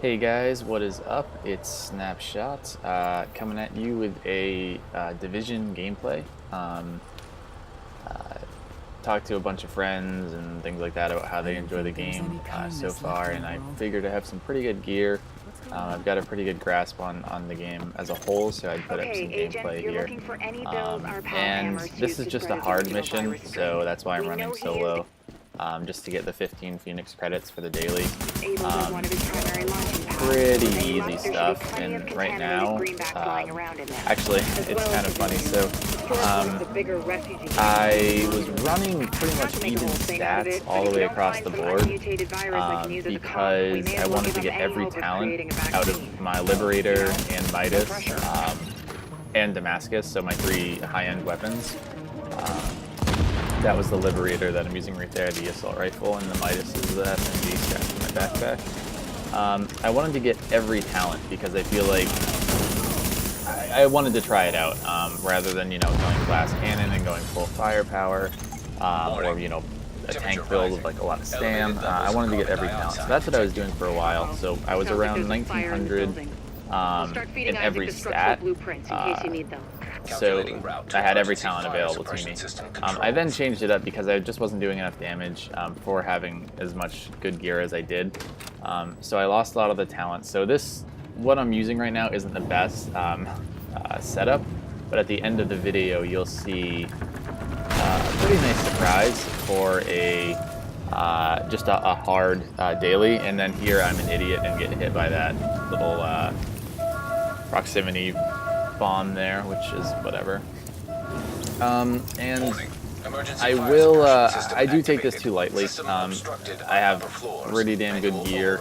Hey guys, what is up? It's Snapshot, coming at you with a Division gameplay. Uh, Talked to a bunch of friends and things like that about how they enjoy the game so far, and I figured I have some pretty good gear. I've got a pretty good grasp on the game as a whole, so I'd put up Okay, some Agent, gameplay you're here. looking for any bills our pal And Hammers this used is to just spread a the hard original mission, virus so strain. that's why I'm We know running he used solo, just to get the 15 Phoenix credits for the daily. able as one of his primary launching pads. Pretty With any easy luck, there should be stuff, plenty of and right contaminated now, greenback flying around in there. actually, As it's well kind as of funny. the So, historic the bigger refugee I was running pretty Not much to make a even whole thing out of stats it, all but the if we way don't across find the some board unmutated virus that can use as a cog, we because may I as well wanted give to up get any every hope of talent creating a out vaccine. of my Liberator and Midas pressure. and Damascus, so my three high-end weapons. That was the Liberator that I'm using right there, the assault rifle, and the Midas is the SMG strapped in my backpack. I wanted to get every talent because I feel like I wanted to try it out rather than, going glass cannon and going full firepower or, a tank build with like a lot of stam. I wanted to get every talent. So that's what I was doing for a while. So I was Sounds like around there's a fire in the 1900 building. I'll start feeding in Isaac every the structural stat. blueprints in case you need them. So I had every talent available to me. I then changed it up because I just wasn't doing enough damage for having as much good gear as I did. So I lost a lot of the talent. So what I'm using right now isn't the best setup, but at the end of the video you'll see a pretty nice surprise for just a hard daily, and then here I'm an idiot and get hit by that little proximity bomb there, which is whatever. And I do take this too lightly. I have pretty damn good gear,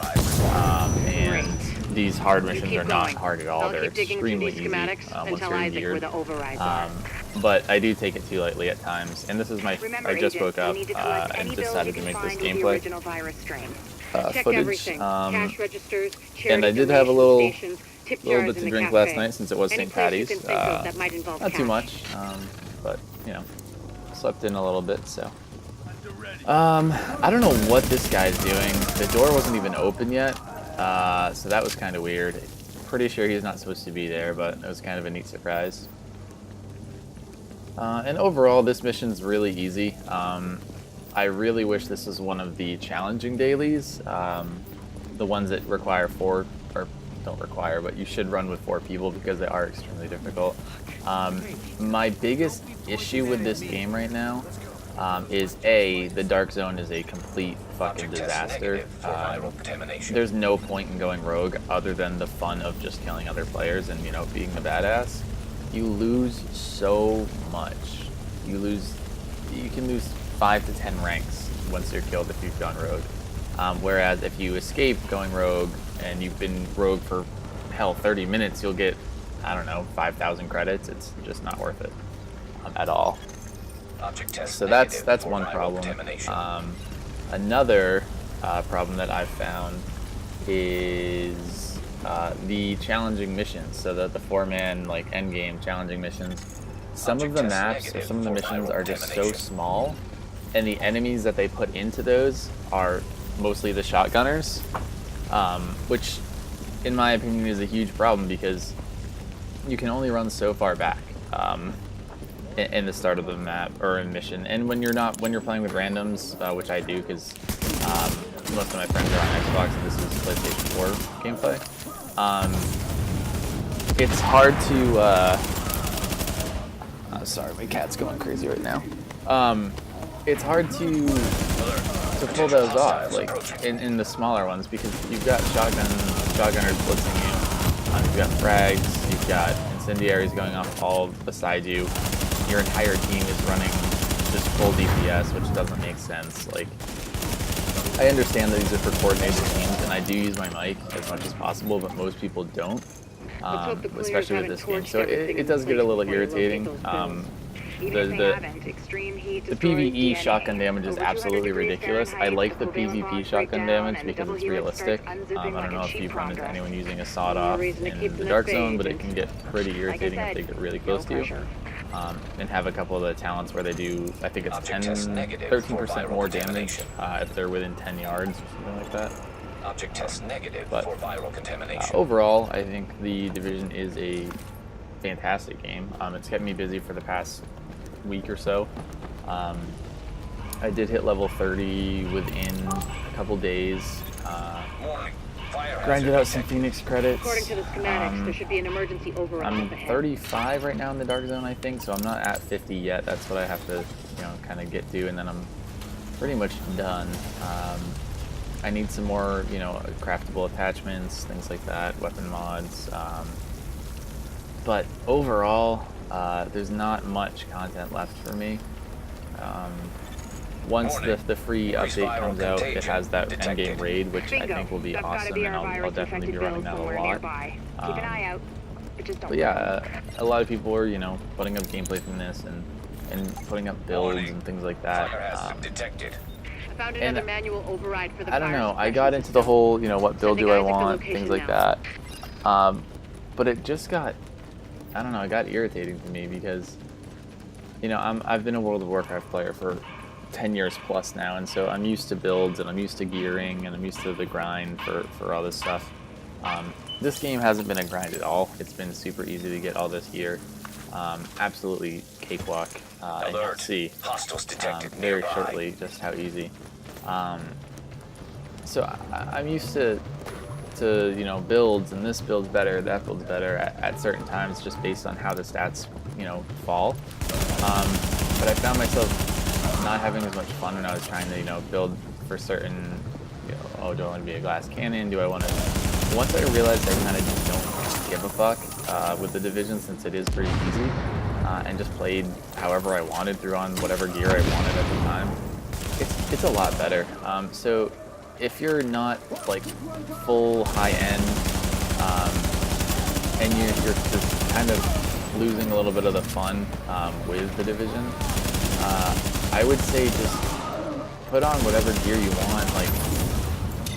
and these hard missions are not hard at all. They're extremely easy once you're geared. But I do take it too lightly at times, and this is I just woke up and decided to make this gameplay footage. And I did have a little bit to drink last night since it was St. Patty's. Not too much, but slept in a little bit. So I don't know what this guy's doing. The door wasn't even open yet, so that was kind of weird. Pretty sure he's not supposed to be there, but it was kind of a neat surprise. And overall, this mission's really easy. I really wish this was one of the challenging dailies, the ones that require or don't require, but you should run with 4 people because they are extremely difficult. My biggest issue with this game right now is the Dark Zone is a complete fucking disaster. There's no point in going rogue other than the fun of just killing other players and, being the badass. You lose so much. You can lose 5 to 10 ranks once you're killed if you've gone rogue. Whereas if you escape going rogue and you've been rogue for, hell, 30 minutes, you'll get, I don't know, 5,000 credits. It's just not worth it at all. So that's one problem. Another problem that I've found is the challenging missions. So the 4-man endgame challenging missions. Some of the maps or some of the missions are just so small, and the enemies that they put into those are mostly the shotgunners, which in my opinion is a huge problem because you can only run so far back in the start of the map or in mission. And when you're playing with randoms, which I do because most of my friends are on Xbox and this is PlayStation 4 gameplay, it's hard to sorry, my cat's going crazy right now. It's hard to pull those off, in the smaller ones, because you've got shotgunners blitzing you, you've got frags, you've got incendiaries going off all beside you. Your entire team is running just full DPS, which doesn't make sense. I understand that these are for coordinated teams, and I do use my mic as much as possible, but most people don't, especially with this game. So it does get a little irritating. The PvE shotgun damage is absolutely ridiculous. I like the PvP shotgun damage because it's realistic. I don't know if you've run into anyone using a sawed-off in the Dark Zone, but it can get pretty irritating if they get really close to you. And have a couple of the talents where they do, I think it's 13% more damage if they're within 10 yards or something like that. Object test negative But for viral contamination. overall, I think The Division is a fantastic game. It's kept me busy for the past week or so. I did hit level 30 within a couple days. Warning. Fire Grinded hazard out some detected. Phoenix credits. According to the schematics, there should be an emergency override I'm up ahead. 35 right now in the Dark Zone, I think, so I'm not at 50 yet. That's what I have to, kind of get to, and then I'm pretty much done. I need some more, craftable attachments, things like that, weapon mods. But overall, there's not much content left for me. Once the free Increased update viral comes out, it contagion has that detected. endgame raid, which I Bingo. think will be That's gotta awesome, be and our I'll definitely be virus-infected running build that a somewhere lot. nearby. Keep an eye out, but just don't. But yeah, a lot of people are, putting up gameplay from this and putting up builds Warning. and things like Fire that. hazard detected. I found and another manual override for the I don't fire know. I suppression got into the system. whole, what build Sending do I Isaac the want, location things like now. that. But it just got, I don't know, it got irritating to me because, I've been a World of Warcraft player for 10 years plus now, and so I'm used to builds and I'm used to gearing and I'm used to the grind for all this stuff. This game hasn't been a grind at all. It's been super easy to get all this gear. Absolutely cakewalk, and you'll Alert. see Hostiles detected very nearby. shortly just how easy. So I'm used to builds, and this build's better, that build's better at certain times just based on how the stats fall. But I found myself not having as much fun when I was trying to build for certain, oh, do I want to be a glass cannon, do I want to, once I realized I kind of just don't give a fuck with the Division, since it is pretty easy, and just played however I wanted, threw on whatever gear I wanted at the time, it's a lot better. So if you're not like full high end, and you're just kind of losing a little bit of the fun with the Division, I would say just put on whatever gear you want, like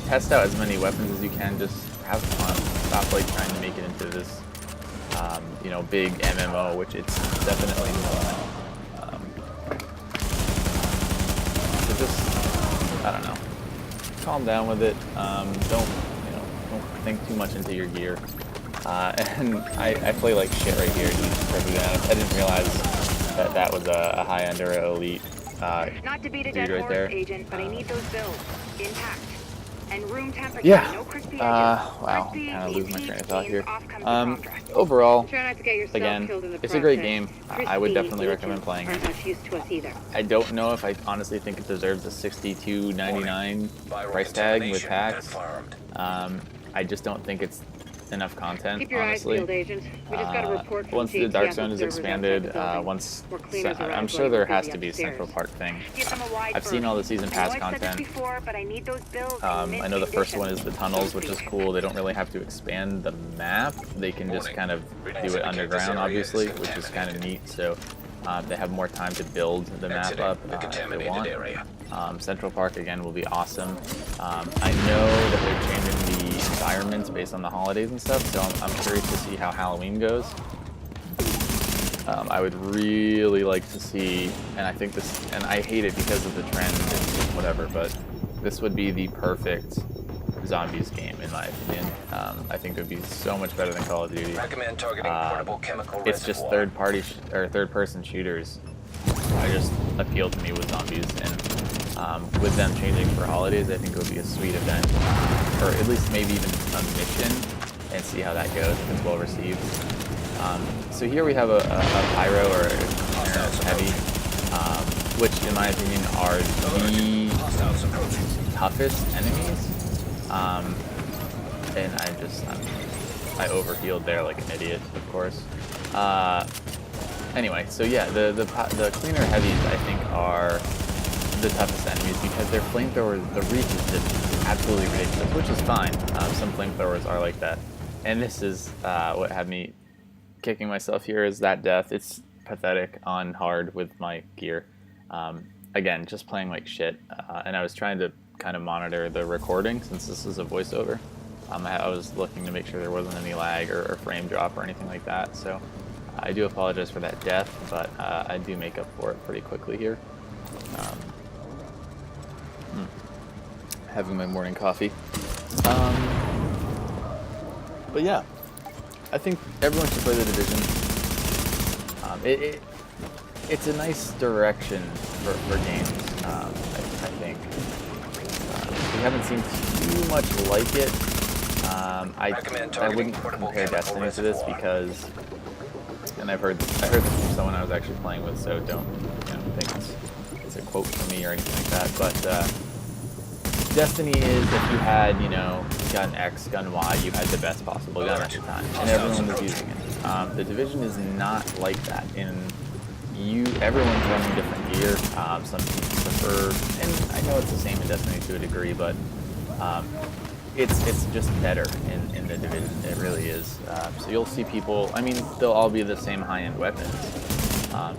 test out as many weapons as you can, just have fun. Stop like trying to make it into this big MMO, which it's definitely not. So just, I don't know, calm down with it. Don't think too much into your gear. And I play like shit right here, to be perfectly honest. I didn't realize that was a high-end or a elite Not to beat a dude dead right horse, there. agent, but I need those builds intact and room temperature. Yeah. No crispy edges. Wow, Crispy kind of losing my means train of thought here. off comes the contrast. Overall, Try not to get yourself again, killed in the it's a great process. game. I would Crispy definitely agents recommend playing aren't it. much use to us either. I don't know if I honestly think it deserves a $62.99 Viral price tag with contamination tax. confirmed. I just don't think it's enough content, Keep your honestly. eyes peeled, agent. We just got a report from Once the GTF Dark Zone is observers expanded, outside the building. once More cleaners around I'm sure going there busy has to be a upstairs. Central Park thing. Give them a wide I've seen all the season pass I know I've said content. this before, but I need those builds in I mint know the first condition. one is the tunnels, which is cool. They don't really have to expand the map. They can just kind of do it underground, obviously, which is kind of neat. So they have more time to build the map Exiting up the if they contaminated want. area. Central Park, again, will be awesome. I know that they're changing the environments based on the holidays and stuff, so I'm curious to see how Halloween goes. I would really like to see, and I think this, and I hate it because of the trend and whatever, but this would be the perfect zombies game in my opinion. I think it would be so much better than Call of Duty. Recommend targeting portable chemical It's just reservoir. third-person shooters. I just appeal to me with zombies, and with them changing for holidays, I think it would be a sweet event, or at least maybe even a mission, and see how that goes if it's well received. So here we have a pyro or a heavy, which in my opinion are the Hostiles approaching. toughest enemies. And I overhealed there like an idiot, of course. Anyway, so yeah, the cleaner heavies I think are the toughest enemies because their flamethrowers, the reach is just absolutely ridiculous, which is fine. Some flamethrowers are like that, and this is what had me kicking myself here is that death. It's pathetic on hard with my gear. Again, just playing like shit, and I was trying to kind of monitor the recording since this is a voiceover. I was looking to make sure there wasn't any lag or frame drop or anything like that, so I do apologize for that death, but I do make up for it pretty quickly here. Having my morning coffee. But yeah, I think everyone should play the Division. It's a nice direction for games. I think we haven't seen too much like it. I wouldn't compare Destiny to this because, and I heard this from someone I was actually playing with, so don't think it's a quote from me or anything like that. But Destiny is if you had gun X, gun Y, you had the best possible gun at the time, and everyone was using it. The Division is not like that. Everyone's running different gear. Some people prefer, and I know it's the same in Destiny to a degree, but it's just better in the Division. It really is. So you'll see people. I mean, they'll all be the same high-end weapons.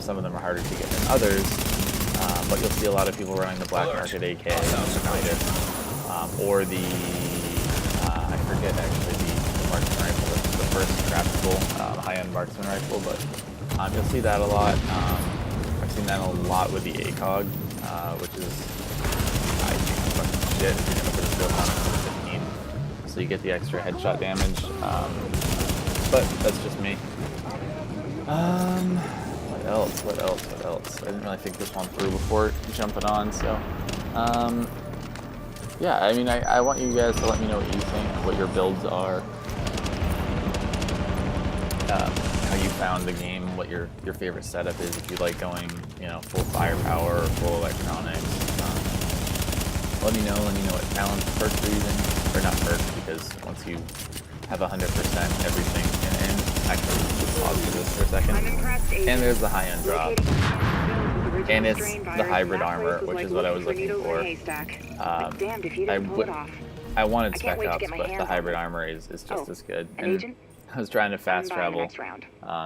Some of them are harder to get than others, but you'll see a lot of people running the Black Market AK, or the I forget actually the marksman rifle, the first craftable high-end marksman rifle, but you'll see that a lot. I've seen that a lot with the ACOG, which is I think fucking shit if you're gonna put a scope on it 15, so you get the extra headshot damage. But that's just me. What else? I didn't really think this one through before jumping on, so yeah, I mean, I want you guys to let me know what you think, what your builds are, how you found the game, what your favorite setup is, if you like going, full firepower or full electronics. Let me know what talents, perks you're using, or not perks, because once you have 100% everything, and actually, let's pause for this for a second. And there's the high-end drop. And it's the hybrid armor, which is what I was looking for. I wanted Spec Ops, but the hybrid armor is just as good. And I was trying to fast travel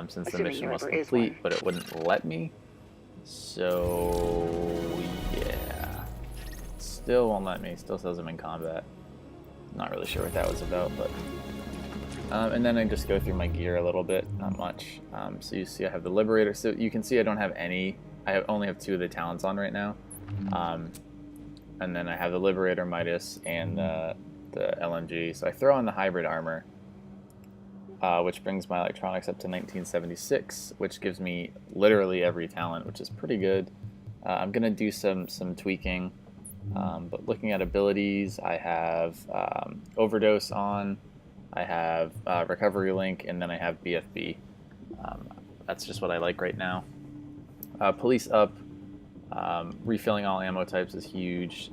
since the mission was complete, but it wouldn't let me. So yeah, still won't let me. Still says I'm in combat. Not really sure what that was about, but. And then I just go through my gear a little bit, not much. So you see I have the Liberator. So you can see I don't have any. I only have 2 of the talents on right now. And then I have the Liberator, Midas, and the LMG. So I throw on the hybrid armor, which brings my electronics up to 1976, which gives me literally every talent, which is pretty good. I'm going to do some tweaking. But looking at abilities, I have Overdose on. I have Recovery Link, and then I have BFB. That's just what I like right now. Police up, refilling all ammo types is huge.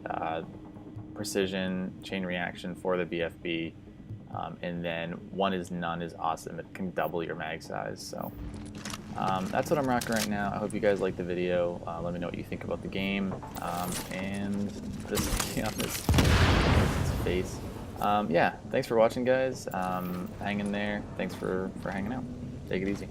Precision, chain reaction for the BFB, and then one is none is awesome. It can double your mag size. So that's what I'm rocking right now. I hope you guys liked the video. Let me know what you think about the game. And this face. Yeah, thanks for watching, guys. Hang in there. Thanks for hanging out. Take it easy.